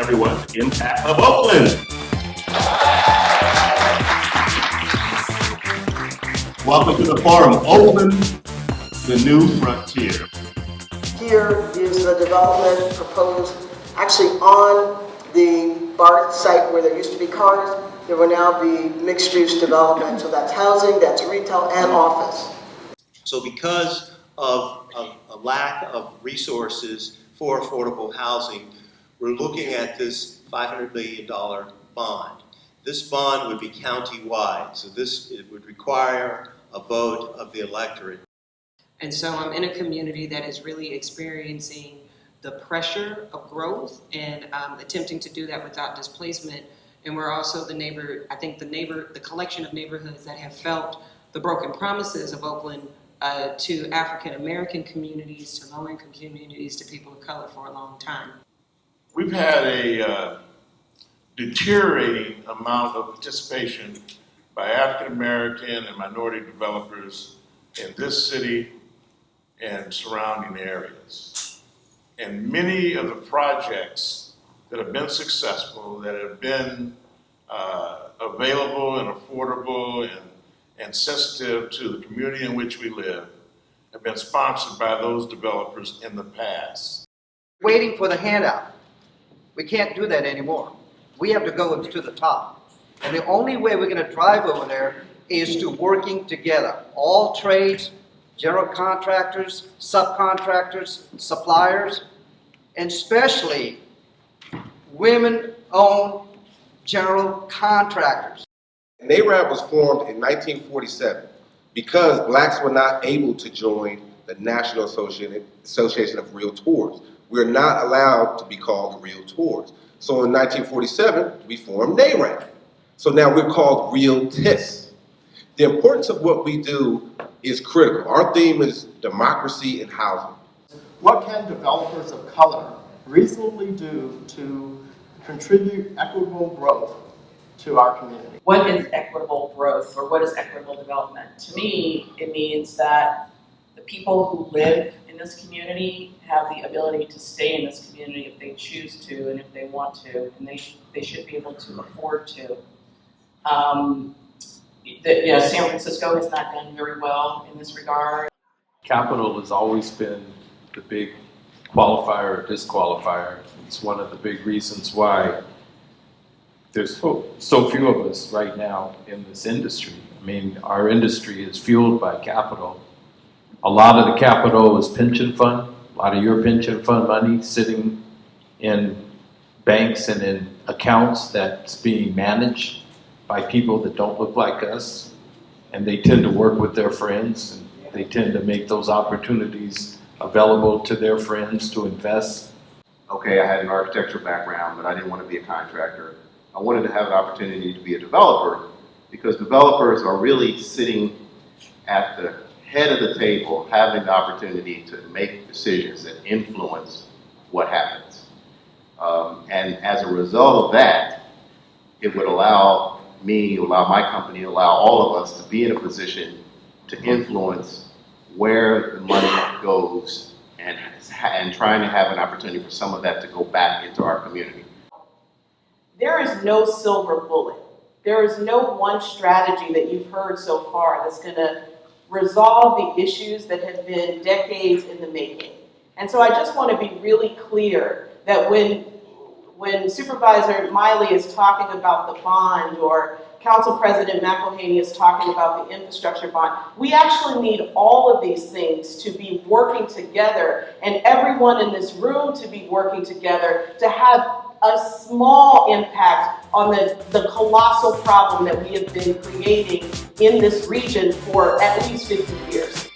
everyone to Impact of Oakland. Welcome to the forum, Oakland The New Frontier. Here is the development proposed actually on the BART site where there used to be cars. There will now be mixed-use development. So that's housing, that's retail, and office. So because of a lack of resources for affordable housing, we're looking at this $500 million bond. This bond would be county-wide, so it would require a vote of the electorate. And so I'm in a community that is really experiencing the pressure of growth and attempting to do that without displacement. And we're also the collection of neighborhoods that have felt the broken promises of Oakland to African American communities, to low-income communities, to people of color for a long time. We've had a deteriorating amount of participation by African American and minority developers in this city and surrounding areas. And many of the projects that have been successful, that have been available and affordable and sensitive to the community in which we live, have been sponsored by those developers in the past. Waiting for the handout. We can't do that anymore. We have to go to the top. And the only way we're going to drive over there is to working together. All trades, general contractors, subcontractors, suppliers, and especially women-owned general contractors. NARAB was formed in 1947 because blacks were not able to join the National Association of Realtors. We're not allowed to be called Realtors. So in 1947, we formed NARAB. So now we're called Realtists. The importance of what we do is critical. Our theme is democracy and housing. What can developers of color reasonably do to contribute equitable growth to our community? What is equitable growth, or what is equitable development? To me, it means that the people who live in this community have the ability to stay in this community if they choose to and if they want to, and they should be able to afford to. San Francisco has not done very well in this regard. Capital has always been the big qualifier or disqualifier. It's one of the big reasons why there's so few of us right now in this industry. I mean, our industry is fueled by capital. A lot of the capital is pension fund. A lot of your pension fund money sitting in banks and in accounts that's being managed by people that don't look like us. And they tend to work with their friends, and they tend to make those opportunities available to their friends to invest. Okay, I had an architecture background, but I didn't want to be a contractor. I wanted to have an opportunity to be a developer, because developers are really sitting at the head of the table, having the opportunity to make decisions that influence what happens. And as a result of that, it would allow me, allow my company, allow all of us to be in a position to influence where the money goes and trying to have an opportunity for some of that to go back into our community. There is no silver bullet. There is no one strategy that you've heard so far that's going to resolve the issues that have been decades in the making. And so I just want to be really clear that when Supervisor Miley is talking about the bond, or Council President McElhaney is talking about the infrastructure bond, we actually need all of these things to be working together, and everyone in this room to be working together to have a small impact on the colossal problem that we have been creating in this region for at least 50 years.